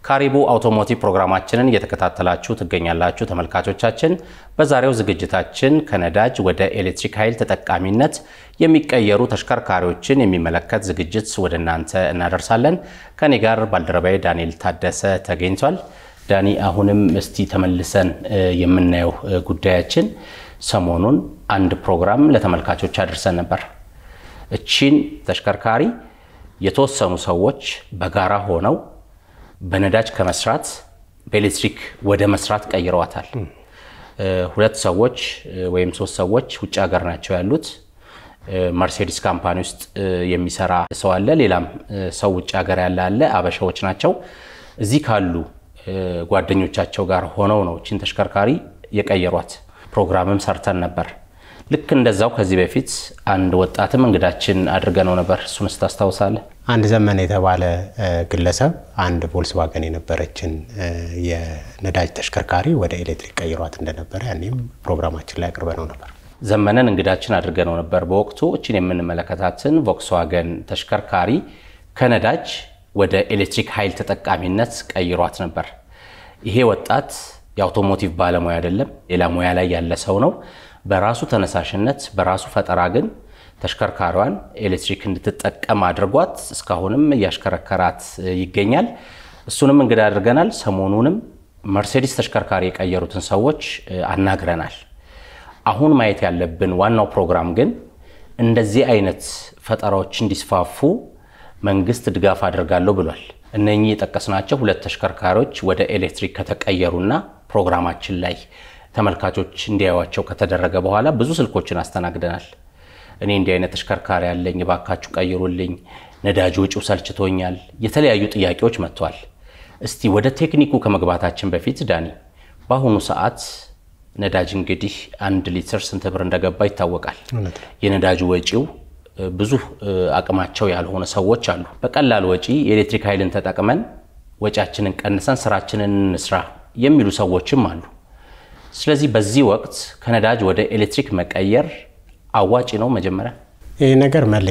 ካሪቡ አውቶሞቲቭ ፕሮግራማችንን እየተከታተላችሁ ትገኛላችሁ ተመልካቾቻችን በዛሬው ዝግጅታችን ከነዳጅ ወደ ኤሌክትሪክ ኃይል ተጠቃሚነት የሚቀየሩ ተሽከርካሪዎችን የሚመለከት ዝግጅት ወደናንተ እናደርሳለን ከኔ ጋር ባልደረባዬ ዳንኤል ታደሰ ተገኝቷል ዳኒ አሁንም እስቲ ተመልሰን የምናየው ጉዳያችን ሰሞኑን አንድ ፕሮግራም ለተመልካቾች አድርሰን ነበር እቺን ተሽከርካሪ የተወሰኑ ሰዎች በጋራ ሆነው በነዳጅ ከመስራት በኤሌክትሪክ ወደ መስራት ቀይረዋታል ሁለት ሰዎች ወይም ሶስት ሰዎች ውጭ ሀገር ናቸው ያሉት መርሴዲስ ካምፓኒ ውስጥ የሚሰራ ሰው አለ ሌላም ሰው ውጭ ሀገር ያለ አለ አበሻዎች ናቸው እዚህ ካሉ ጓደኞቻቸው ጋር ሆነው ነው እቺን ተሽከርካሪ የቀየሯት ፕሮግራምም ሰርተን ነበር ልክ እንደዛው ከዚህ በፊት አንድ ወጣትም እንግዳችን አድርገነው ነበር እሱን ታስታውሳለህ አንድ ዘመን የተባለ ግለሰብ አንድ ቮልክስዋገን የነበረችን የነዳጅ ተሽከርካሪ ወደ ኤሌክትሪክ ቀይሯት እንደነበር ያኔም ፕሮግራማችን ላይ አቅርበነው ነበር ዘመነን እንግዳችን አድርገነው ነበር በወቅቱ እቺን የምንመለከታትን ቮልክስዋገን ተሽከርካሪ ከነዳጅ ወደ ኤሌክትሪክ ኃይል ተጠቃሚነት ቀይሯት ነበር ይሄ ወጣት የአውቶሞቲቭ ባለሙያ አይደለም ሌላ ሙያ ላይ ያለ ሰው ነው በራሱ ተነሳሽነት በራሱ ፈጠራ ግን ተሽከርካሪዋን ኤሌክትሪክ እንድትጠቀም አድርጓት እስካሁንም ያሽከረከራት ይገኛል እሱንም እንግዳ አድርገናል ሰሞኑንም መርሴዲስ ተሽከርካሪ የቀየሩትን ሰዎች አናግረናል አሁን ማየት ያለብን ዋናው ፕሮግራም ግን እንደዚህ አይነት ፈጠራዎች እንዲስፋፉ መንግስት ድጋፍ አድርጋለሁ ብሏል እነኚህ የጠቀስናቸው ሁለት ተሽከርካሪዎች ወደ ኤሌክትሪክ ከተቀየሩና ፕሮግራማችን ላይ ተመልካቾች እንዲያዩዋቸው ከተደረገ በኋላ ብዙ ስልኮችን አስተናግደናል እኔ እንዲህ አይነት ተሽከርካሪ ያለኝ ባካችሁ ቀይሩልኝ ነዳጅ ወጪው ሰልችቶኛል የተለያዩ ጥያቄዎች መጥተዋል እስቲ ወደ ቴክኒኩ ከመግባታችን በፊት ዳኒ በአሁኑ ሰዓት ነዳጅ እንግዲህ 1 ሊትር ስንት ብር እንደገባ ይታወቃል የነዳጅ ወጪው ብዙ አቅማቸው ያልሆነ ሰዎች አሉ በቀላል ወጪ የኤሌክትሪክ ኃይልን ተጠቅመን ወጪያችንን ቀንሰን ስራችንን እንስራ የሚሉ ሰዎችም አሉ ስለዚህ በዚህ ወቅት ከነዳጅ ወደ ኤሌክትሪክ መቀየር አዋጪ ነው መጀመሪያ ይሄ ነገር መለ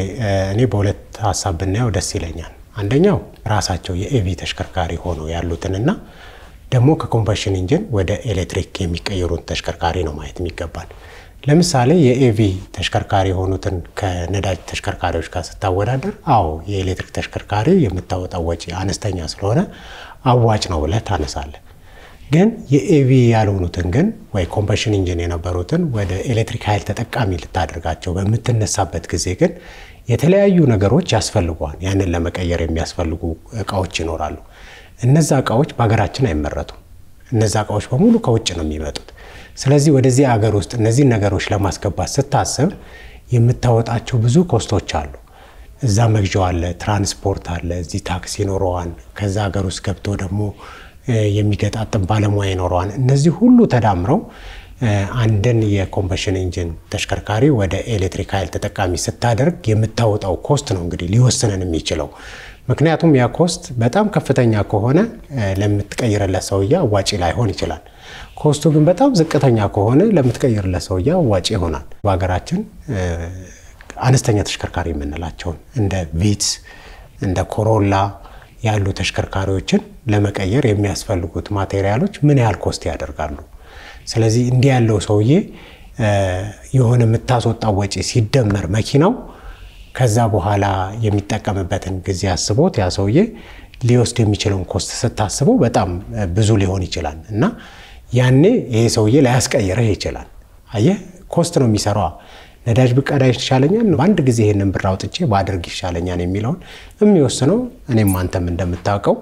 እኔ በሁለት ሐሳብ ብናየው ደስ ይለኛል አንደኛው ራሳቸው የኤቪ ተሽከርካሪ ሆኖ ያሉትንና ደግሞ ከኮምበሽን ኢንጂን ወደ ኤሌክትሪክ የሚቀየሩት ተሽከርካሪ ነው ማየት የሚገባል ለምሳሌ የኤቪ ተሽከርካሪ ሆኑትን ከነዳጅ ተሽከርካሪዎች ጋር ስታወዳደር አዎ የኤሌክትሪክ ተሽከርካሪ የምታወጣው ወጪ አነስተኛ ስለሆነ አዋጭ ነው ብለህ ታነሳለህ ግን የኤቪ ያልሆኑትን ግን ወይ ኮምበሽን ኢንጂን የነበሩትን ወደ ኤሌክትሪክ ኃይል ተጠቃሚ ልታደርጋቸው በመተነሳበት ጊዜ ግን የተለያዩ ነገሮች ያስፈልጓል ያንን ለመቀየር የሚያስፈልጉ እቃዎች ይኖራሉ እነዛ እቃዎች በአገራችን አይመረቱም እነዛ እቃዎች በሙሉ ከውጭ ነው የሚመጡት ስለዚህ ወደዚህ አገር ውስጥ እነዚህ ነገሮች ለማስገባት ስታስብ የምታወጣቸው ብዙ ኮስቶች አሉ እዛ መግዣው አለ ትራንስፖርት አለ እዚህ ታክሲ ይኖረዋል ከዛ አገር ውስጥ ገብቶ ደግሞ የሚገጣጥም ባለሙያ ይኖረዋል እነዚህ ሁሉ ተዳምረው አንድን የኮምበሽን ኢንጂን ተሽከርካሪ ወደ ኤሌክትሪክ ኃይል ተጠቃሚ ስታደርግ የምታወጣው ኮስት ነው እንግዲህ ሊወስነን የሚችለው ምክንያቱም ያ ኮስት በጣም ከፍተኛ ከሆነ ለምትቀይርለት ሰውዬ አዋጪ ላይሆን ይችላል ኮስቱ ግን በጣም ዝቅተኛ ከሆነ ለምትቀይርለት ሰውዬ አዋጪ ይሆናል በአገራችን አነስተኛ ተሽከርካሪ የምንላቸው እንደ ቪትስ እንደ ኮሮላ ያሉ ተሽከርካሪዎችን ለመቀየር የሚያስፈልጉት ማቴሪያሎች ምን ያህል ኮስት ያደርጋሉ ስለዚህ እንዲህ ያለው ሰውዬ የሆነ የምታስወጣው ወጪ ሲደመር መኪናው ከዛ በኋላ የሚጠቀምበትን ጊዜ አስቦት ያ ሰውዬ ሊወስድ የሚችለውን ኮስት ስታስበው በጣም ብዙ ሊሆን ይችላል እና ያኔ ይሄ ሰውዬ ላያስቀይረህ ይችላል አየህ ኮስት ነው የሚሰራው ነዳጅ ብቀዳ ይሻለኛል በአንድ ጊዜ ይሄንን ብር አውጥቼ ባደርግ ይሻለኛል የሚለውን የሚወስነው እኔም አንተም እንደምታውቀው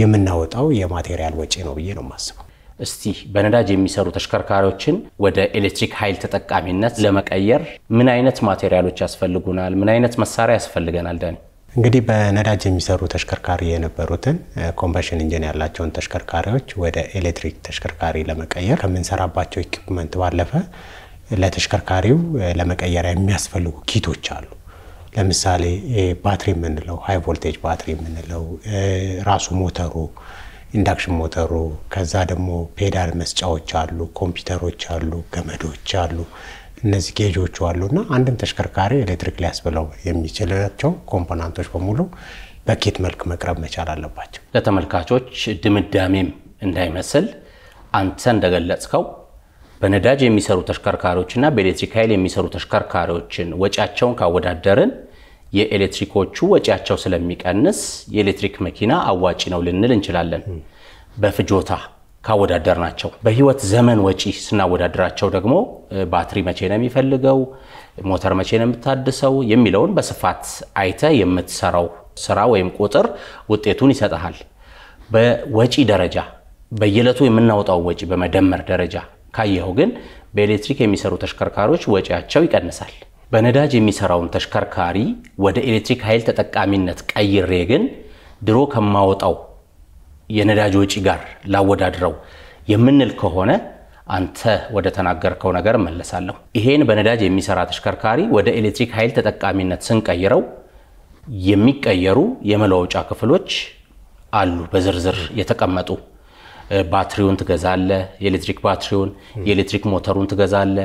የምናወጣው የማቴሪያል ወጪ ነው ብዬ ነው ማስበው እስቲ በነዳጅ የሚሰሩ ተሽከርካሪዎችን ወደ ኤሌክትሪክ ኃይል ተጠቃሚነት ለመቀየር ምን አይነት ማቴሪያሎች ያስፈልጉናል ምን አይነት መሳሪያ ያስፈልገናል ዳኒ እንግዲህ በነዳጅ የሚሰሩ ተሽከርካሪ የነበሩትን ኮምበሽን ኢንጂን ያላቸውን ተሽከርካሪዎች ወደ ኤሌክትሪክ ተሽከርካሪ ለመቀየር ከምንሰራባቸው ኢኩዊፕመንት ባለፈ ለተሽከርካሪው ለመቀየሪያ የሚያስፈልጉ ኪቶች አሉ ለምሳሌ ባትሪ ምንለው ሃይ ቮልቴጅ ባትሪ ምንለው ራሱ ሞተሩ ኢንዳክሽን ሞተሩ ከዛ ደግሞ ፔዳል መስጫዎች አሉ ኮምፒውተሮች አሉ ገመዶች አሉ እነዚህ ጌጆቹ አሉና አንድን ተሽከርካሪ ኤሌክትሪክ ሊያስብለው የሚችላቸው ኮምፖነንቶች በሙሉ በኪት መልክ መቅረብ መቻል አለባቸው። ለተመልካቾች ድምዳሜም እንዳይመስል አንተ እንደገለጽከው በነዳጅ የሚሰሩ ተሽከርካሪዎችና በኤሌክትሪክ ኃይል የሚሰሩ ተሽከርካሪዎችን ወጪያቸውን ካወዳደርን የኤሌክትሪኮቹ ወጪያቸው ስለሚቀንስ የኤሌክትሪክ መኪና አዋጪ ነው ልንል እንችላለን። በፍጆታ ካወዳደርናቸው በህይወት ዘመን ወጪ ስናወዳደራቸው ደግሞ ባትሪ መቼ ነው የሚፈልገው፣ ሞተር መቼ ነው የምታድሰው የሚለውን በስፋት አይተ የምትሰራው ስራ ወይም ቁጥር ውጤቱን ይሰጣል። በወጪ ደረጃ በየለቱ የምናወጣው ወጪ በመደመር ደረጃ ካየው ግን በኤሌክትሪክ የሚሰሩ ተሽከርካሪዎች ወጪያቸው ይቀንሳል። በነዳጅ የሚሰራውን ተሽከርካሪ ወደ ኤሌክትሪክ ኃይል ተጠቃሚነት ቀይሬ ግን ድሮ ከማወጣው የነዳጅ ወጪ ጋር ላወዳድረው የምንል ከሆነ አንተ ወደ ተናገርከው ነገር መለሳለሁ። ይሄን በነዳጅ የሚሰራ ተሽከርካሪ ወደ ኤሌክትሪክ ኃይል ተጠቃሚነት ስንቀይረው የሚቀየሩ የመለዋወጫ ክፍሎች አሉ በዝርዝር የተቀመጡ። ባትሪውን ትገዛለ፣ የኤሌክትሪክ ባትሪውን፣ የኤሌክትሪክ ሞተሩን ትገዛለ፣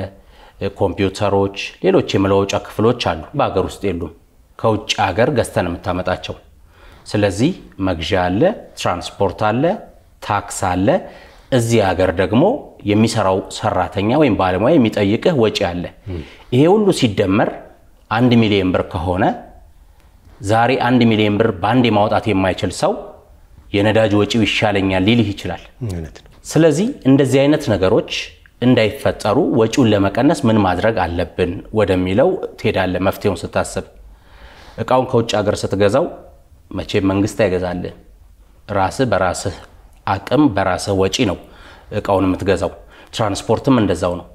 ኮምፒውተሮች፣ ሌሎች የመለዋወጫ ክፍሎች አሉ። በአገር ውስጥ የሉም፣ ከውጭ ሀገር ገዝተን የምታመጣቸው። ስለዚህ መግዣ አለ፣ ትራንስፖርት አለ፣ ታክስ አለ። እዚህ ሀገር ደግሞ የሚሰራው ሰራተኛ ወይም ባለሙያ የሚጠይቅህ ወጪ አለ። ይሄ ሁሉ ሲደመር 1 ሚሊዮን ብር ከሆነ ዛሬ 1 ሚሊዮን ብር ባንዴ ማውጣት የማይችል ሰው የነዳጅ ወጪው ይሻለኛል ሊልህ ይችላል። ስለዚህ እንደዚህ አይነት ነገሮች እንዳይፈጠሩ ወጪውን ለመቀነስ ምን ማድረግ አለብን ወደሚለው ትሄዳለህ። መፍትሄውን ስታስብ እቃውን ከውጭ ሀገር ስትገዛው መቼ መንግስት አይገዛልህ፣ ራስህ በራስህ አቅም በራስህ ወጪ ነው እቃውን የምትገዛው። ትራንስፖርትም እንደዛው ነው።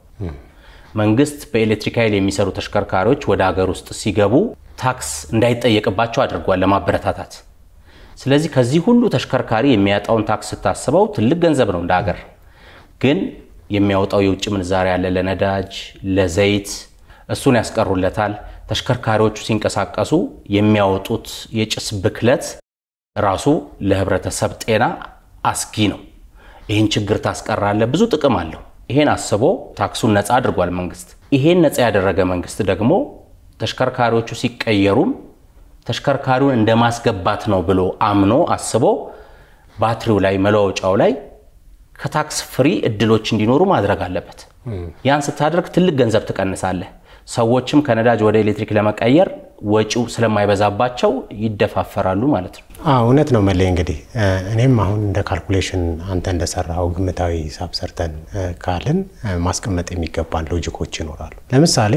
መንግስት በኤሌክትሪክ ኃይል የሚሰሩ ተሽከርካሪዎች ወደ ሀገር ውስጥ ሲገቡ ታክስ እንዳይጠየቅባቸው አድርጓል ለማበረታታት። ስለዚህ ከዚህ ሁሉ ተሽከርካሪ የሚያጣውን ታክስ ስታስበው ትልቅ ገንዘብ ነው እንደ ሀገር። ግን የሚያወጣው የውጭ ምንዛሪ ያለ ለነዳጅ ለዘይት እሱን ያስቀሩለታል። ተሽከርካሪዎቹ ሲንቀሳቀሱ የሚያወጡት የጭስ ብክለት ራሱ ለህብረተሰብ ጤና አስጊ ነው። ይህን ችግር ታስቀራለ፣ ብዙ ጥቅም አለው። ይሄን አስቦ ታክሱን ነፃ አድርጓል መንግስት። ይሄን ነፃ ያደረገ መንግስት ደግሞ ተሽከርካሪዎቹ ሲቀየሩም ተሽከርካሪውን እንደማስገባት ነው ብሎ አምኖ አስቦ ባትሪው ላይ መለዋወጫው ላይ ከታክስ ፍሪ እድሎች እንዲኖሩ ማድረግ አለበት። ያን ስታደርግ ትልቅ ገንዘብ ትቀንሳለህ። ሰዎችም ከነዳጅ ወደ ኤሌክትሪክ ለመቀየር ወጪው ስለማይበዛባቸው ይደፋፈራሉ ማለት ነው። እውነት ነው መለይ። እንግዲህ እኔም አሁን እንደ ካልኩሌሽን አንተ እንደሰራው ግምታዊ ሂሳብ ሰርተን ካልን ማስቀመጥ የሚገባን ሎጂኮች ይኖራሉ። ለምሳሌ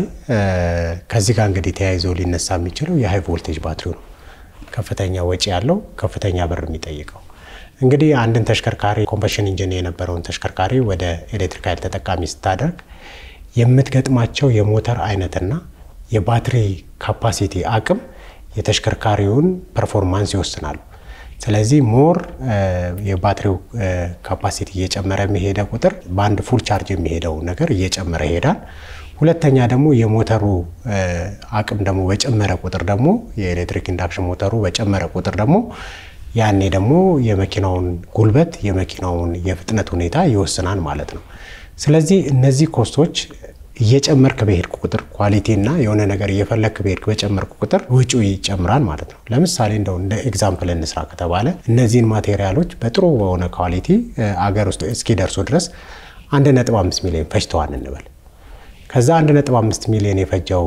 ከዚህ ጋር እንግዲህ ተያይዞ ሊነሳ የሚችለው የሃይ ቮልቴጅ ባትሪው ነው። ከፍተኛ ወጪ ያለው፣ ከፍተኛ ብር የሚጠይቀው። እንግዲህ አንድን ተሽከርካሪ ኮምበሽን ኢንጂን የነበረውን ተሽከርካሪ ወደ ኤሌክትሪክ ኃይል ተጠቃሚ ስታደርግ የምትገጥማቸው የሞተር አይነትና የባትሪ ካፓሲቲ አቅም የተሽከርካሪውን ፐርፎርማንስ ይወስናሉ። ስለዚህ ሞር የባትሪው ካፓሲቲ እየጨመረ የሚሄደ ቁጥር በአንድ ፉል ቻርጅ የሚሄደው ነገር እየጨመረ ይሄዳል። ሁለተኛ ደግሞ የሞተሩ አቅም ደግሞ በጨመረ ቁጥር ደግሞ የኤሌክትሪክ ኢንዳክሽን ሞተሩ በጨመረ ቁጥር ደግሞ ያኔ ደግሞ የመኪናውን ጉልበት የመኪናውን የፍጥነት ሁኔታ ይወስናል ማለት ነው። ስለዚህ እነዚህ ኮስቶች እየጨመርክ በሄድክ ቁጥር ኳሊቲና የሆነ ነገር እየፈለክ በሄድክ በጨመርክ ቁጥር ወጪው ይጨምራል ማለት ነው። ለምሳሌ እንደው እንደ ኤግዛምፕል እንስራ ከተባለ እነዚህን ማቴሪያሎች በጥሩ በሆነ ኳሊቲ አገር ውስጥ እስኪደርሱ ድረስ 1.5 ሚሊዮን ፈጅተዋል እንበል። ከዛ 1.5 ሚሊዮን የፈጀው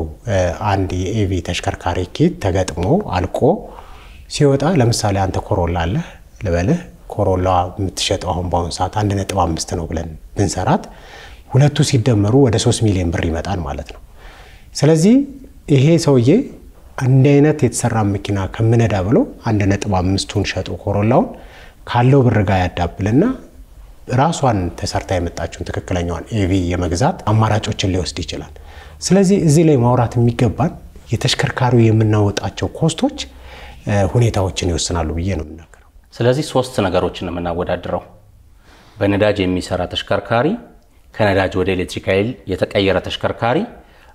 አንድ የኤቪ ተሽከርካሪ ኪት ተገጥሞ አልቆ ሲወጣ ለምሳሌ አንተ ኮሮላ አለ ልበልህ፣ ኮሮላ የምትሸጠው አሁን በአሁን ሰዓት 1.5 ነው ብለን ብንሰራት ሁለቱ ሲደመሩ ወደ 3 ሚሊዮን ብር ይመጣል ማለት ነው። ስለዚህ ይሄ ሰውዬ አንድ አይነት የተሰራ መኪና ከምነዳ ብሎ 1.5ቱን ሸጦ ኮሮላውን ካለው ብር ጋር ያዳብልና ራሷን ተሰርታ የመጣችውን ትክክለኛዋን ኤቪ የመግዛት አማራጮችን ሊወስድ ይችላል። ስለዚህ እዚህ ላይ ማውራት የሚገባን የተሽከርካሪው የምናወጣቸው ኮስቶች ሁኔታዎችን ይወስናሉ ብዬ ነው የምናገረው። ስለዚህ 3 ነገሮችን ነው የምናወዳድረው። በነዳጅ የሚሰራ ተሽከርካሪ፣ ከነዳጅ ወደ ኤሌክትሪክ ኃይል የተቀየረ ተሽከርካሪ፣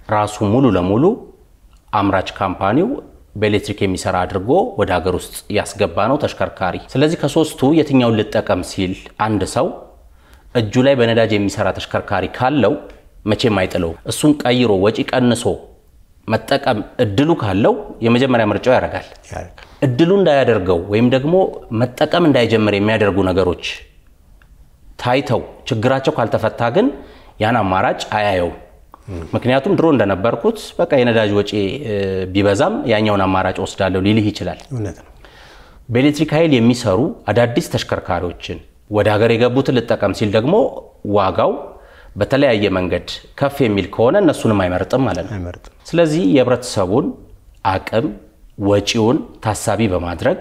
ራሱ ሙሉ ለሙሉ አምራች ካምፓኒው በኤሌክትሪክ የሚሰራ አድርጎ ወደ ሀገር ውስጥ ያስገባ ነው ተሽከርካሪ። ስለዚህ ከ3ቱ የትኛውን ልጠቀም ሲል አንድ ሰው እጁ ላይ በነዳጅ የሚሰራ ተሽከርካሪ ካለው መቼም አይጥለው እሱን ቀይሮ ወጪ ቀንሶ መጠቀም እድሉ ካለው የመጀመሪያ ምርጫው ያረጋል እድሉ እንዳያደርገው ወይም ደግሞ መጠቀም እንዳይጀምር የሚያደርጉ ነገሮች ታይተው ችግራቸው ካልተፈታ ግን ያን አማራጭ አያየው ምክንያቱም ድሮ እንደነበርኩት በቃ የነዳጅ ወጪ ቢበዛም ያኛውን አማራጭ ወስዳለው ሊልህ ይችላል እውነት ነው በኤሌክትሪክ ኃይል የሚሰሩ አዳዲስ ተሽከርካሪዎችን ወደ ሀገር የገቡትን ልጠቀም ሲል ደግሞ ዋጋው በተለያየ መንገድ ከፍ የሚል ከሆነ እነሱንም አይመርጥም ማለት ነው ስለዚህ የህብረተሰቡን አቅም ወጪውን ታሳቢ በማድረግ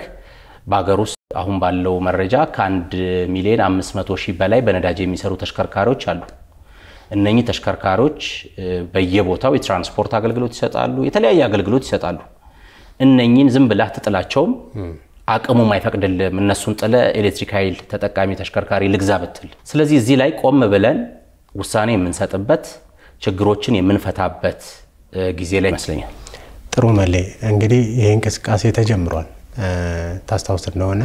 በአገር ውስጥ አሁን ባለው መረጃ ከ1,500,000 በላይ በነዳጅ የሚሰሩ ተሽከርካሪዎች አሉ እነኚህ ተሽከርካሪዎች በየቦታው የትራንስፖርት አገልግሎት ይሰጣሉ የተለያየ አገልግሎት ይሰጣሉ እነኚህን ዝም ብለህ ተጥላቸውም አቅሙ ማይፈቅድልም እነሱን ጥለ ኤሌክትሪክ ኃይል ተጠቃሚ ተሽከርካሪ ልግዛ ብትል ስለዚህ እዚህ ላይ ቆም ብለን ውሳኔ የምንሰጥበት ችግሮችን የምንፈታበት ጊዜ ላይ ይመስለኛል ጥሩ መሌ እንግዲህ ይሄ እንቅስቃሴ ተጀምሯል ታስታውስ እንደሆነ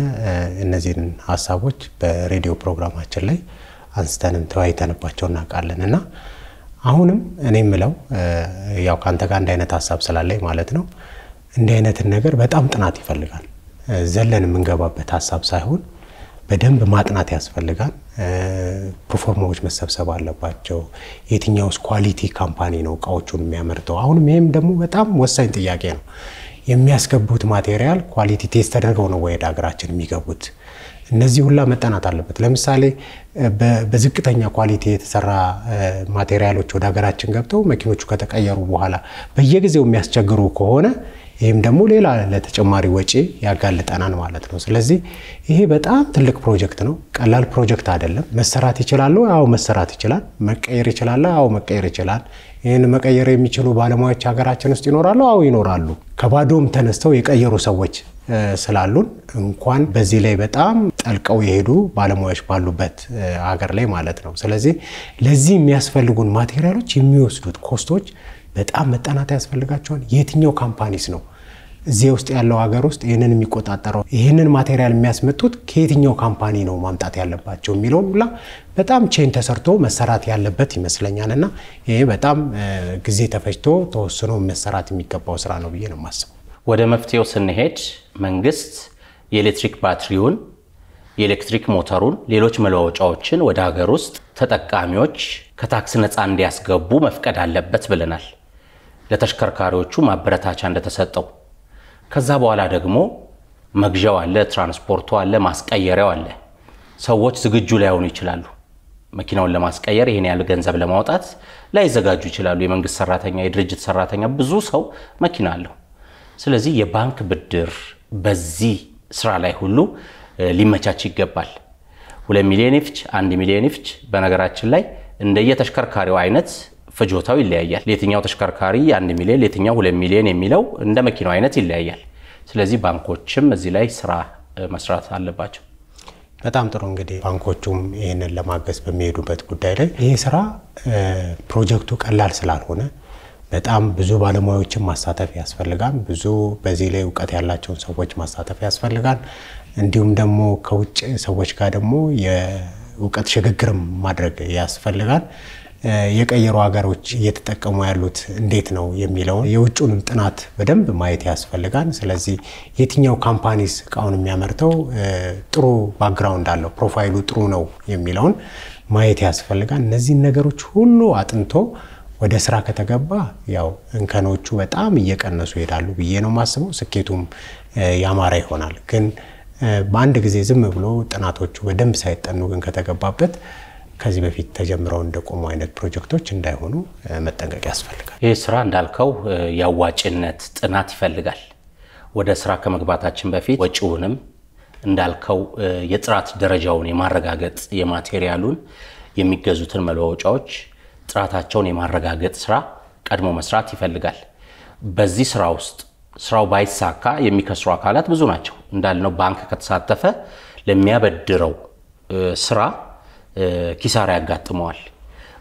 እነዚህን ሐሳቦች በሬዲዮ ፕሮግራማችን ላይ አንስተንም ተወያይተንባቸው እናቃለንና አሁንም እኔ ምለው ያው ካንተ ጋር አንድ አይነት ሐሳብ ስላለኝ ማለት ነው እንደ አይነት ነገር በጣም ጥናት ይፈልጋል ዘለን የምንገባበት ሐሳብ ሳይሆን በደንብ ማጥናት ያስፈልጋል ፕሮፎርማዎች መሰብሰብ አለባቸው የትኛውስ ኳሊቲ ካምፓኒ ነው ቃዎቹን የሚያመርተው አሁንም ይሄም ደግሞ በጣም ወሳኝ ጥያቄ ነው የሚያስገቡት ማቴሪያል ኳሊቲ ቴስት ተደርገው ነው ወደ ሀገራችን የሚገቡት እነዚህ ሁላ መጠናት አለበት ለምሳሌ በዝቅተኛ ኳሊቲ የተሰራ ማቴሪያሎች ወደ ሀገራችን ገብተው መኪኖቹ ከተቀየሩ በኋላ በየጊዜው የሚያስቸግሩ ከሆነ ይሄም ደግሞ ሌላ ለተጨማሪ ወጪ ያጋልጠናል ማለት ነው ስለዚህ ይሄ በጣም ትልቅ ፕሮጀክት ነው ቀላል ፕሮጀክት አይደለም መሰራት ይችላል አው መሰራት ይችላል መቀየር ይችላል አው መቀየር ይችላል ይሄን መቀየር የሚችሉ ባለሙያዎች ሀገራችን ውስጥ ይኖራሉ አው ይኖራሉ ከባዶም ተነስተው የቀየሩ ሰዎች ስላሉን እንኳን በዚህ ላይ በጣም ጠልቀው የሄዱ ባለሙያዎች ባሉበት ሀገር ላይ ማለት ነው ስለዚህ ለዚህ የሚያስፈልጉን ማቴሪያሎች የሚወስዱት ኮስቶች በጣም መጠናት ያስፈልጋቸዋል የትኛው ካምፓኒስ ነው እዚህ ውስጥ ያለው ሀገር ውስጥ ይሄንን የሚቆጣጠረው ይሄንን ማቴሪያል የሚያስመጡት ከየትኛው ካምፓኒ ነው ማምጣት ያለባቸው የሚለው ሁላ በጣም ቼን ተሰርቶ መሰራት ያለበት ይመስለኛልና ይሄ በጣም ጊዜ ተፈጅቶ ተወስኖ መሰራት የሚገባው ስራ ነው ብዬ ነው ማስበው ወደ መፍትሄው ስንሄድ መንግስት የኤሌክትሪክ ባትሪውን የኤሌክትሪክ ሞተሩን ሌሎች መለዋወጫዎችን ወደ ሀገር ውስጥ ተጠቃሚዎች ከታክስ ነፃ እንዲያስገቡ መፍቀድ አለበት ብለናል ለተሽከርካሪዎቹ ማበረታቻ እንደተሰጠው ከዛ በኋላ ደግሞ መግዣው አለ ትራንስፖርቱ አለ ማስቀየሪያው አለ ሰዎች ዝግጁ ላይሆኑ ይችላሉ መኪናውን ለማስቀየር ይሄን ያለ ገንዘብ ለማውጣት ላይዘጋጁ ይችላሉ የመንግስት ሰራተኛ የድርጅት ሰራተኛ ብዙ ሰው መኪና አለው ስለዚህ የባንክ ብድር በዚህ ስራ ላይ ሁሉ ሊመቻች ይገባል 2 ሚሊዮን ይፍች 1 ሚሊዮን ይፍች በነገራችን ላይ እንደየተሽከርካሪው አይነት ፍጆታው ይለያያል ለየትኛው ተሽከርካሪ 1 ሚሊዮን ለየትኛው 2 ሚሊዮን የሚለው እንደ መኪናው አይነት ይለያያል ስለዚህ ባንኮችም እዚህ ላይ ስራ መስራት አለባቸው በጣም ጥሩ እንግዲህ ባንኮቹም ይሄንን ለማገዝ በሚሄዱበት ጉዳይ ላይ ይሄ ስራ ፕሮጀክቱ ቀላል ስላልሆነ በጣም ብዙ ባለሙያዎችን ማሳተፍ ያስፈልጋል ብዙ በዚህ ላይ ዕውቀት ያላቸውን ሰዎች ማሳተፍ ያስፈልጋል እንዲሁም ደግሞ ከውጭ ሰዎች ጋር ደግሞ የዕውቀት ሽግግር ማድረግ ያስፈልጋል የቀየሩ ሀገሮች እየተጠቀሙ ያሉት እንዴት ነው የሚለው የውጭውን ጥናት በደንብ ማየት ያስፈልጋል ስለዚህ የትኛው ካምፓኒስ ቃውን የሚያመርተው ጥሩ ባክግራውንድ አለው ፕሮፋይሉ ጥሩ ነው የሚለውን ማየት ያስፈልጋል እነዚህ ነገሮች ሁሉ አጥንቶ ወደ ስራ ከተገባ ያው እንከኖቹ በጣም እየቀነሱ ይሄዳሉ ብዬ ነው ማስበው ስኬቱም ያማረ ይሆናል ግን በአንድ ጊዜ ዝም ብሎ ጥናቶቹ በደንብ ሳይጠኑ ግን ከተገባበት ከዚህ በፊት ተጀምረው እንደቆሙ አይነት ፕሮጀክቶች እንዳይሆኑ መጠንቀቅ ያስፈልጋል ይሄ ስራ እንዳልከው ያዋጭነት ጥናት ይፈልጋል ወደ ስራ ከመግባታችን በፊት ወጪውንም እንዳልከው የጥራት ደረጃውን የማረጋገጥ የማቴሪያሉን የሚገዙትን መለዋወጫዎች ጥራታቸውን የማረጋገጥ ስራ ቀድሞ መስራት ይፈልጋል በዚህ ስራ ውስጥ ስራው ባይሳካ የሚከስሩ አካላት ብዙ ናቸው እንዳልነው ባንክ ከተሳተፈ ለሚያበድረው ስራ ኪሳራ ያጋጥመዋል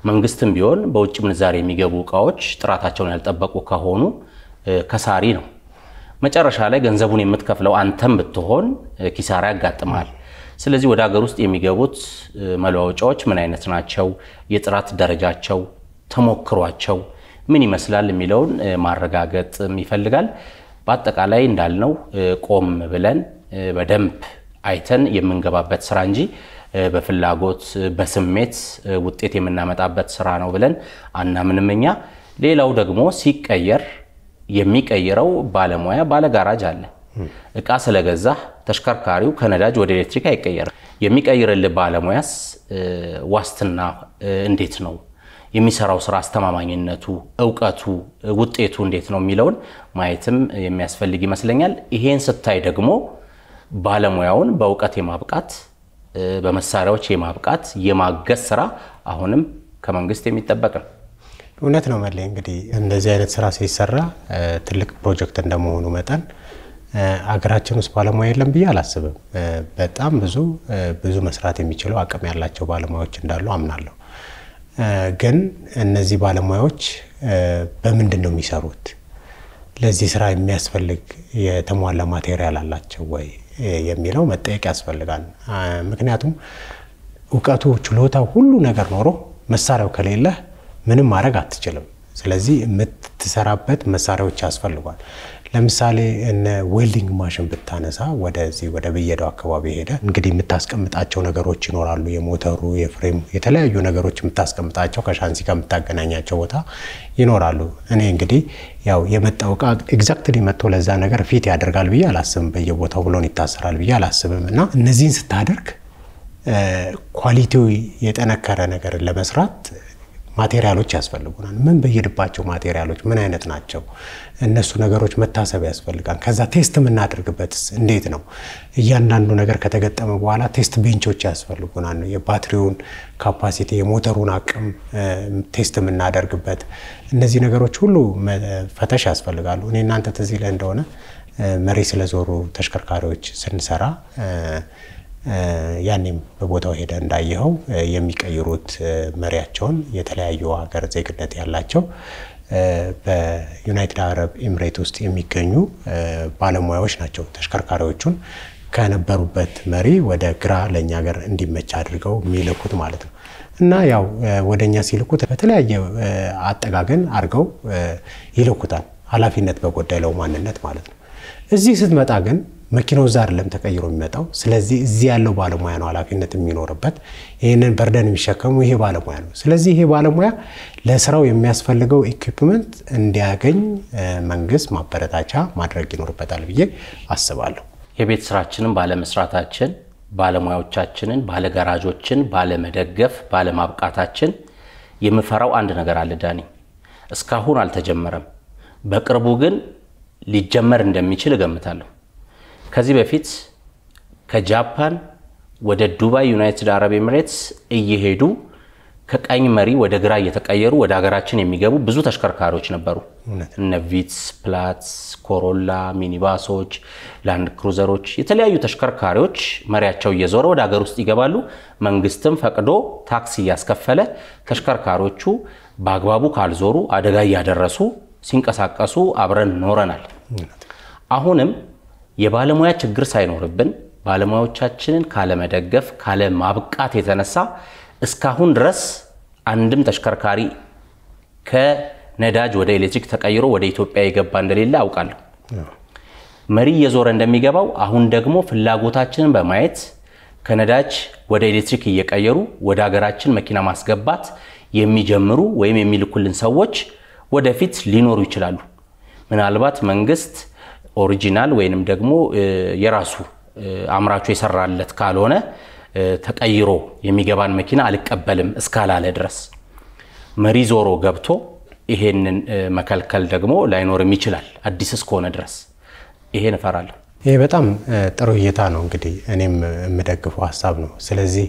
መንግስትም ቢሆን በውጭ ምንዛሬ የሚገቡ ዕቃዎች ጥራታቸውን ያልጠበቁ ከሆኑ ከሳሪ ነው መጨረሻ ላይ ገንዘቡን የምትከፍለው አንተም ብትሆን ኪሳራ ያጋጥማል ስለዚህ ወደ ሀገር ውስጥ የሚገቡት መለዋወጫዎች ምን አይነት ናቸው የጥራት ደረጃቸው ተሞክሯቸው ምን ይመስላል የሚለውን ማረጋገጥ ይፈልጋል። በአጠቃላይ እንዳልነው ቆም ብለን በደንብ አይተን የምንገባበት ስራ እንጂ በፍላጎት በስሜት ውጤት የምናመጣበት ስራ ነው ብለን አናምንምኛ። ሌላው ደግሞ ሲቀየር የሚቀይረው ባለሙያ ባለጋራጅ አለ። እቃ ስለገዛህ ተሽከርካሪው ከነዳጅ ወደ ኤሌክትሪክ አይቀየርም። የሚቀይርልህ ባለሙያስ ዋስትና እንዴት ነው? የሚሰራው ስራ አስተማማኝነቱ፣ ዕውቀቱ፣ ውጤቱ እንዴት ነው የሚለውን ማየትም የሚያስፈልግ ይመስለኛል። ይሄን ስታይ ደግሞ ባለሙያውን በዕውቀት የማብቃት በመሳሪያዎች የማብቃት የማገዝ ስራ አሁንም ከመንግስት የሚጠበቅ ነው። እውነት ነው መለይ። እንግዲህ እንደዚህ አይነት ስራ ሲሰራ ትልቅ ፕሮጀክት እንደመሆኑ መጠን አገራችን ውስጥ ባለሙያ የለም ብዬ አላስብም። በጣም ብዙ መስራት የሚችሉ አቅም ያላቸው ባለሙያዎች እንዳሉ አምናለሁ። ግን እነዚህ ባለሙያዎች በምንድን ነው የሚሰሩት? ለዚህ ስራ የሚያስፈልግ የተሟላ ማቴሪያል አላቸው ወይ የሚለው መጠየቅ ያስፈልጋል። ምክንያቱም ዕውቀቱ፣ ችሎታው፣ ሁሉ ነገር ኖሮ መሳሪያው ከሌለ ምንም ማድረግ አትችልም። ስለዚህ የምትሰራበት መሳሪያዎች ያስፈልጓል። ለምሳሌ እነ ዌልዲንግ ማሽን ብታነሳ ወደ ብየዳው አካባቢ ሄደ እንግዲህ የምታስቀምጣቸው ነገሮች ይኖራሉ። የሞተሩ፣ የፍሬም፣ የተለያዩ ነገሮች የምታስቀምጣቸው ከሻንሲ ጋር የምታገናኛቸው ቦታ ይኖራሉ። እኔ እንግዲህ ያው የመጣው ዕቃ ኤግዛክትሊ መጥቶ ለዛ ነገር ፊት ያደርጋል ብዬ አላስብም። በየቦታው ብሎን ይታሰራል ብዬ አላስብም። እና እነዚህን ስታደርግ ኳሊቲው የጠነከረ ነገር ለመስራት ማቴሪያሎች ያስፈልጉናል። ምን በየድባቸው ማቴሪያሎች ምን አይነት ናቸው? እነሱ ነገሮች መታሰብ ያስፈልጋል። ከዛ ቴስት የምናደርግበትስ እንዴት ነው? እያንዳንዱ ነገር ከተገጠመ በኋላ ቴስት ቤንቾች ያስፈልጉናል። የባትሪውን ካፓሲቲ፣ የሞተሩን አቅም ቴስት የምናደርግበት እነዚህ ነገሮች ሁሉ ፈተሽ ያስፈልጋሉ። እኔ እናንተ ትዝ ይለን እንደሆነ መሪ ስለዞሩ ተሽከርካሪዎች ስንሰራ ያኔም በቦታው ሄደ እንዳየኸው የሚቀይሩት መሪያቸውን የተለያዩ ሀገር ዜግነት ያላቸው በዩናይትድ አረብ ኤሚሬት ውስጥ የሚገኙ ባለሙያዎች ናቸው። ተሽከርካሪዎቹን ከነበሩበት መሪ ወደ ግራ ለኛ ሀገር እንዲመች አድርገው የሚልኩት ማለት ነው። እና ያው ወደኛ ሲልኩት በተለያየ አጠጋገን አድርገው ይልኩታል፣ ኃላፊነት በጎደለው ማንነት ማለት ነው። እዚህ ስትመጣ ግን መኪናው ዛር ለም ተቀይሮ የሚመጣው። ስለዚህ እዚህ ያለው ባለሙያ ነው ኃላፊነት የሚኖርበት። ይሄንን በርደን የሚሸከሙ ይሄ ባለሙያ ነው። ስለዚህ ይሄ ባለሙያ ለስራው የሚያስፈልገው ኢኩዊፕመንት እንዲያገኝ መንግስት ማበረታቻ ማድረግ ይኖርበታል ብዬ አስባለሁ። የቤት ስራችንን ባለመስራታችን፣ ባለሙያዎቻችንን፣ ባለጋራጆችን ባለመደገፍ፣ ባለማብቃታችን የምፈራው አንድ ነገር አለ ዳኒ። እስካሁን አልተጀመረም። በቅርቡ ግን ሊጀመር እንደሚችል እገምታለሁ። ከዚህ በፊት ከጃፓን ወደ ዱባይ ዩናይትድ አረብ ኤሚሬትስ እየሄዱ ከቀኝ መሪ ወደ ግራ እየተቀየሩ ወደ ሀገራችን የሚገቡ ብዙ ተሽከርካሪዎች ነበሩ። እነ ቪትስ፣ ፕላትስ፣ ኮሮላ፣ ሚኒባሶች፣ ላንድ ክሩዘሮች፣ የተለያዩ ተሽከርካሪዎች መሪያቸው እየዞረ ወደ ሀገር ውስጥ ይገባሉ። መንግስትም ፈቅዶ ታክሲ እያስከፈለ ተሽከርካሪዎቹ በአግባቡ ካልዞሩ አደጋ እያደረሱ ሲንቀሳቀሱ አብረን ኖረናል። አሁንም የባለሙያ ችግር ሳይኖርብን ባለሙያዎቻችንን ካለመደገፍ ካለማብቃት የተነሳ እስካሁን ድረስ አንድም ተሽከርካሪ ከነዳጅ ወደ ኤሌክትሪክ ተቀይሮ ወደ ኢትዮጵያ የገባ እንደሌለ አውቃለሁ። መሪ እየዞረ እንደሚገባው አሁን ደግሞ ፍላጎታችንን በማየት ከነዳጅ ወደ ኤሌክትሪክ እየቀየሩ ወደ ሀገራችን መኪና ማስገባት የሚጀምሩ ወይም የሚልኩልን ሰዎች ወደፊት ሊኖሩ ይችላሉ። ምናልባት መንግስት ኦሪጂናል ወይንም ደግሞ የራሱ አምራቹ የሰራለት ካልሆነ ተቀይሮ የሚገባን መኪና አልቀበልም እስካላለ ድረስ መሪ ዞሮ ገብቶ ይሄንን መከልከል ደግሞ ላይኖርም ይችላል አዲስ እስከሆነ ድረስ። ይሄን እፈራለሁ። ይሄ በጣም ጥሩ እይታ ነው። እንግዲህ እኔም የምደግፈው ሐሳብ ነው። ስለዚህ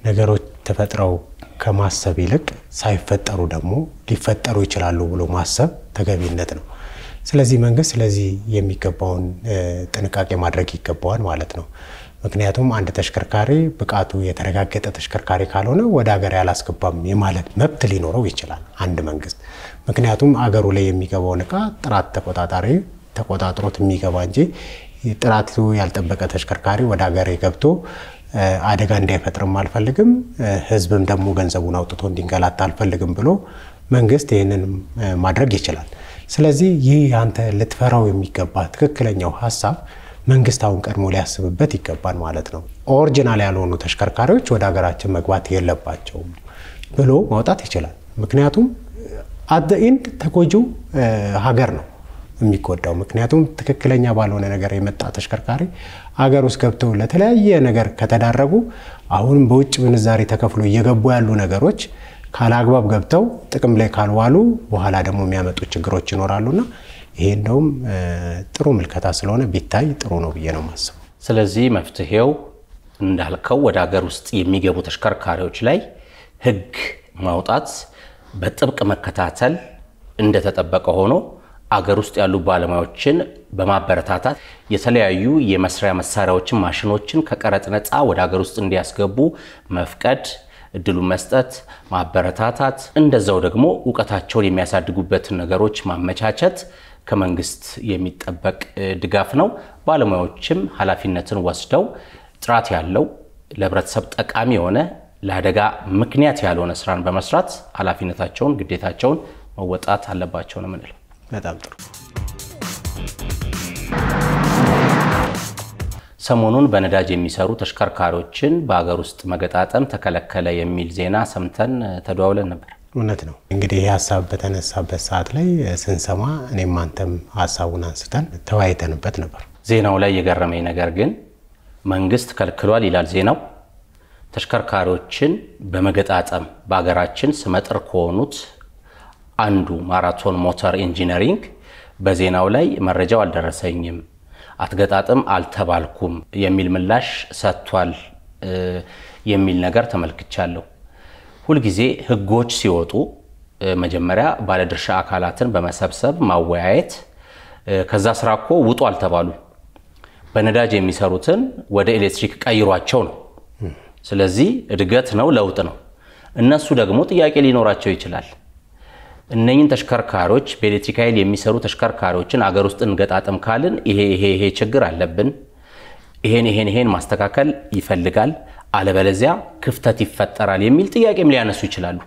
ነገሮች ተፈጥረው ከማሰብ ይልቅ ሳይፈጠሩ ደግሞ ሊፈጠሩ ይችላሉ ብሎ ማሰብ ተገቢነት ነው። ስለዚህ መንግስት ስለዚህ የሚገባውን ጥንቃቄ ማድረግ ይገባዋል ማለት ነው። ምክንያቱም አንድ ተሽከርካሪ ብቃቱ የተረጋገጠ ተሽከርካሪ ካልሆነ ወደ ሀገር ያላስገባም የማለት መብት ሊኖረው ይችላል አንድ መንግስት። ምክንያቱም አገሩ ላይ የሚገባውን ዕቃ ጥራት ተቆጣጣሪ ተቆጣጥሮት የሚገባ እንጂ ጥራቱ ያልጠበቀ ተሽከርካሪ ወደ ሀገር ገብቶ አደጋ እንዳይፈጥርም አልፈልግም፣ ህዝብም ደግሞ ገንዘቡን አውጥቶ እንዲንገላታ አልፈልግም ብሎ መንግስት ይህንን ማድረግ ይችላል። ስለዚህ ይህ አንተ ልትፈራው የሚገባ ትክክለኛው ሐሳብ መንግስት አሁን ቀድሞ ሊያስብበት ይገባል ማለት ነው። ኦሪጂናል ያልሆኑ ተሽከርካሪዎች ወደ ሀገራችን መግባት የለባቸውም ብሎ ማውጣት ይችላል። ምክንያቱም አት ዘ ኤንድ ተጎጂው ሀገር ነው የሚጎዳው። ምክንያቱም ትክክለኛ ባልሆነ ነገር የመጣ ተሽከርካሪ ሀገር ውስጥ ገብተው ለተለያየ ነገር ከተዳረጉ አሁንም በውጭ ምንዛሬ ተከፍሎ እየገቡ ያሉ ነገሮች ካላግባብ ገብተው ጥቅም ላይ ካልዋሉ በኋላ ደግሞ የሚያመጡ ችግሮች ይኖራሉና ይሄ እንደውም ጥሩ ምልከታ ስለሆነ ቢታይ ጥሩ ነው ብዬ ነው ማስበው። ስለዚህ መፍትሄው እንዳልከው ወደ ሀገር ውስጥ የሚገቡ ተሽከርካሪዎች ላይ ህግ ማውጣት፣ በጥብቅ መከታተል እንደተጠበቀ ሆኖ አገር ውስጥ ያሉ ባለሙያዎችን በማበረታታት የተለያዩ የመስሪያ መሳሪያዎችን ማሽኖችን ከቀረጥ ነፃ ወደ ሀገር ውስጥ እንዲያስገቡ መፍቀድ፣ እድሉን መስጠት፣ ማበረታታት፣ እንደዛው ደግሞ ዕውቀታቸውን የሚያሳድጉበትን ነገሮች ማመቻቸት ከመንግስት የሚጠበቅ ድጋፍ ነው። ባለሙያዎችም ኃላፊነትን ወስደው ጥራት ያለው ለህብረተሰብ ጠቃሚ የሆነ ለአደጋ ምክንያት ያልሆነ ስራን በመስራት ኃላፊነታቸውን ግዴታቸውን መወጣት አለባቸው ነው የምንለው። በጣም ጥሩ። ሰሞኑን በነዳጅ የሚሰሩ ተሽከርካሪዎችን በአገር ውስጥ መገጣጠም ተከለከለ የሚል ዜና ሰምተን ተደዋውለን ነበር። እውነት ነው። እንግዲህ ይህ ሀሳብ በተነሳበት ሰዓት ላይ ስንሰማ እኔም አንተም ሀሳቡን አንስተን ተወያይተንበት ነበር። ዜናው ላይ የገረመኝ ነገር ግን መንግስት ከልክሏል ይላል ዜናው። ተሽከርካሪዎችን በመገጣጠም በአገራችን ስመጥር ከሆኑት አንዱ ማራቶን ሞተር ኢንጂነሪንግ በዜናው ላይ መረጃው አልደረሰኝም፣ አትገጣጥም አልተባልኩም የሚል ምላሽ ሰጥቷል የሚል ነገር ተመልክቻለሁ። ሁልጊዜ ህጎች ሲወጡ መጀመሪያ ባለድርሻ አካላትን በመሰብሰብ ማወያየት፣ ከዛ ስራኮ ውጡ አልተባሉ በነዳጅ የሚሰሩትን ወደ ኤሌክትሪክ ቀይሯቸው ነው። ስለዚህ እድገት ነው፣ ለውጥ ነው። እነሱ ደግሞ ጥያቄ ሊኖራቸው ይችላል። እነኚህን ተሽከርካሪዎች በኤሌክትሪክ ኃይል የሚሰሩ ተሽከርካሪዎችን አገር ውስጥ እንገጣጥም ካልን ይሄ ችግር አለብን፣ ይሄን ማስተካከል ይፈልጋል፣ አለበለዚያ ክፍተት ይፈጠራል የሚል ጥያቄም ሊያነሱ ይችላሉ።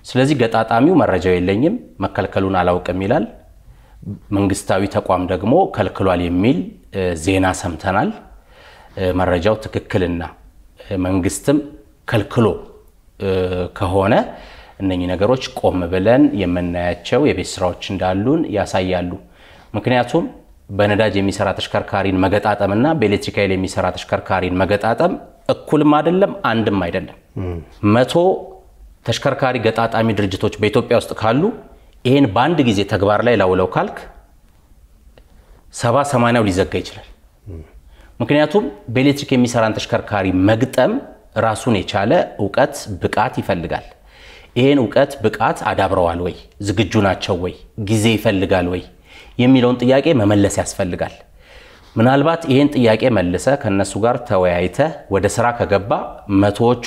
ስለዚህ ገጣጣሚው መረጃው የለኝም መከልከሉን አላውቅም ይላል። መንግስታዊ ተቋም ደግሞ ከልክሏል የሚል ዜና ሰምተናል። መረጃው ትክክልና መንግስትም ከልክሎ ከሆነ እነኚህ ነገሮች ቆም ብለን የምናያቸው የቤት ስራዎች እንዳሉን ያሳያሉ። ምክንያቱም በነዳጅ የሚሰራ ተሽከርካሪን መገጣጠምና በኤሌክትሪክ ኃይል የሚሰራ ተሽከርካሪን መገጣጠም እኩልም አይደለም፣ አንድም አይደለም። 100 ተሽከርካሪ ገጣጣሚ ድርጅቶች በኢትዮጵያ ውስጥ ካሉ ይሄን በአንድ ጊዜ ተግባር ላይ ላውለው ካልክ 70-80 ሊዘጋ ይችላል። ምክንያቱም በኤሌክትሪክ የሚሰራን ተሽከርካሪ መግጠም ራሱን የቻለ ዕውቀት ብቃት ይፈልጋል። ይሄን ዕውቀት ብቃት አዳብረዋል ወይ፣ ዝግጁ ናቸው ወይ፣ ጊዜ ይፈልጋል ወይ የሚለውን ጥያቄ መመለስ ያስፈልጋል። ምናልባት ይሄን ጥያቄ መልሰ ከነሱ ጋር ተወያይተ ወደ ስራ ከገባ መቶዎቹ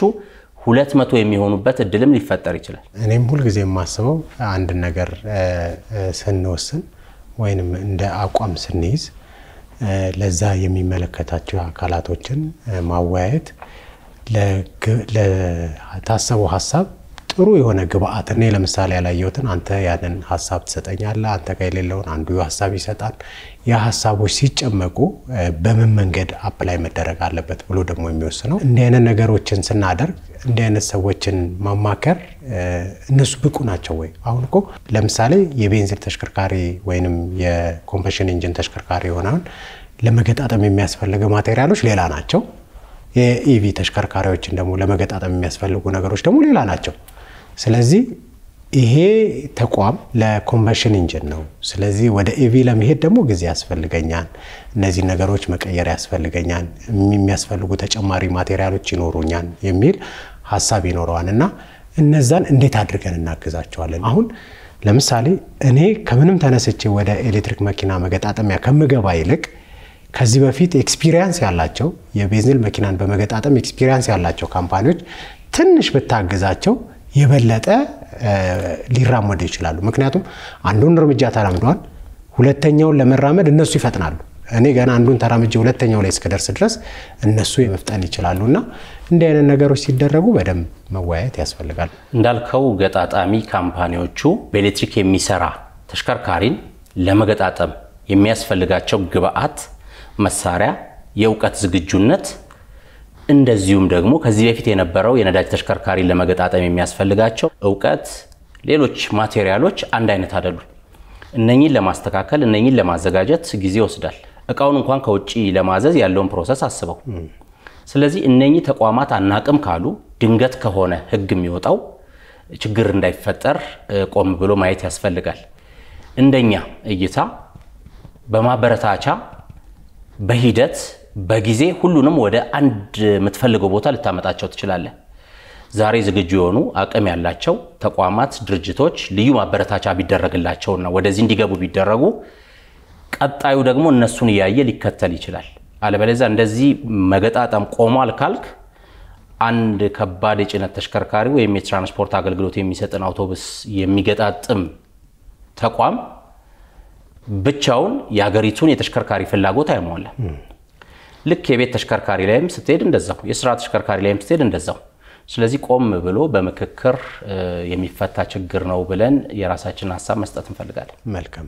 200 የሚሆኑበት እድልም ሊፈጠር ይችላል። እኔም ሁሉ ጊዜ የማስበው አንድ ነገር ስንወስን ወይንም እንደ አቋም ስንይዝ ለዛ የሚመለከታቸው አካላቶችን ማወያየት ለታሰበው ሐሳብ ጥሩ የሆነ ግብአት እኔ ለምሳሌ ያላየሁትን አንተ ያንን ሐሳብ ትሰጠኛለህ፣ አንተ ጋር የሌለውን አንዱ ሐሳብ ይሰጣል። ያ ሐሳቦች ሲጨመቁ በምን መንገድ አፕላይ መደረግ አለበት ብሎ ደግሞ የሚወስነው እንዲህ አይነት ነገሮችን ስናደርግ እንዲህ አይነት ሰዎችን ማማከር እነሱ ብቁ ናቸው ወይ? አሁን እኮ ለምሳሌ የቤንዚን ተሽከርካሪ ወይንም የኮምፕሬሽን ኢንጂን ተሽከርካሪ ሆነውን ለመገጣጠም የሚያስፈልጉ ማቴሪያሎች ሌላ ናቸው። የኢቪ ተሽከርካሪዎችን ደግሞ ለመገጣጠም የሚያስፈልጉ ነገሮች ደግሞ ሌላ ናቸው። ስለዚህ ይሄ ተቋም ለኮምፕሬሽን ኢንጂን ነው። ስለዚህ ወደ ኢቪ ለመሄድ ደግሞ ጊዜ ያስፈልገኛል፣ እነዚህ ነገሮች መቀየር ያስፈልገኛል፣ የሚያስፈልጉ ተጨማሪ ማቴሪያሎች ይኖሩኛል የሚል ሐሳብ ይኖረዋልና እነዛን እንዴት አድርገን እናግዛቸዋለን? አሁን ለምሳሌ እኔ ከምንም ተነስቼ ወደ ኤሌክትሪክ መኪና መገጣጠሚያ ከምገባ ይልቅ ከዚህ በፊት ኤክስፒሪየንስ ያላቸው የቤንዚን መኪናን በመገጣጠም ኤክስፒሪየንስ ያላቸው ካምፓኒዎች ትንሽ ብታግዛቸው የበለጠ ሊራመዱ ይችላሉ። ምክንያቱም አንዱን እርምጃ ተራምደዋል፣ ሁለተኛውን ለመራመድ እነሱ ይፈጥናሉ። እኔ ገና አንዱን ተራምጄ ሁለተኛው ላይ እስከደርስ ድረስ እነሱ መፍጠን ይችላሉና እንዲህ አይነት ነገሮች ሲደረጉ በደንብ መወያየት ያስፈልጋል። እንዳልከው ገጣጣሚ ካምፓኒዎቹ በኤሌክትሪክ የሚሰራ ተሽከርካሪን ለመገጣጠም የሚያስፈልጋቸው ግብአት፣ መሳሪያ፣ የእውቀት ዝግጁነት እንደዚሁም ደግሞ ከዚህ በፊት የነበረው የነዳጅ ተሽከርካሪ ለመገጣጠም የሚያስፈልጋቸው እውቀት፣ ሌሎች ማቴሪያሎች አንድ አይነት አይደሉም። እነኚህን ለማስተካከል እነኚህን ለማዘጋጀት ጊዜ ይወስዳል። እቃውን እንኳን ከውጪ ለማዘዝ ያለውን ፕሮሰስ አስበው። ስለዚህ እነኚህ ተቋማት አናቅም ካሉ ድንገት ከሆነ ህግ የሚወጣው ችግር እንዳይፈጠር ቆም ብሎ ማየት ያስፈልጋል። እንደኛ እይታ በማበረታቻ በሂደት በጊዜ ሁሉንም ወደ አንድ የምትፈልገው ቦታ ልታመጣቸው ትችላለህ። ዛሬ ዝግጁ የሆኑ አቅም ያላቸው ተቋማት፣ ድርጅቶች ልዩ ማበረታቻ ቢደረግላቸውና ወደዚህ እንዲገቡ ቢደረጉ ቀጣዩ ደግሞ እነሱን ያየ ሊከተል ይችላል። አለበለዚያ እንደዚህ መገጣጠም ቆሟል ካልክ አንድ ከባድ የጭነት ተሽከርካሪ ወይም የትራንስፖርት አገልግሎት የሚሰጥን አውቶቡስ የሚገጣጥም ተቋም ብቻውን የሀገሪቱን የተሽከርካሪ ፍላጎት አይሟላም። ልክ የቤት ተሽከርካሪ ላይም ስትሄድ እንደዛው፣ የስራ ተሽከርካሪ ላይም ስትሄድ እንደዛው። ስለዚህ ቆም ብሎ በምክክር የሚፈታ ችግር ነው ብለን የራሳችንን ሐሳብ መስጠት እንፈልጋለን። መልካም።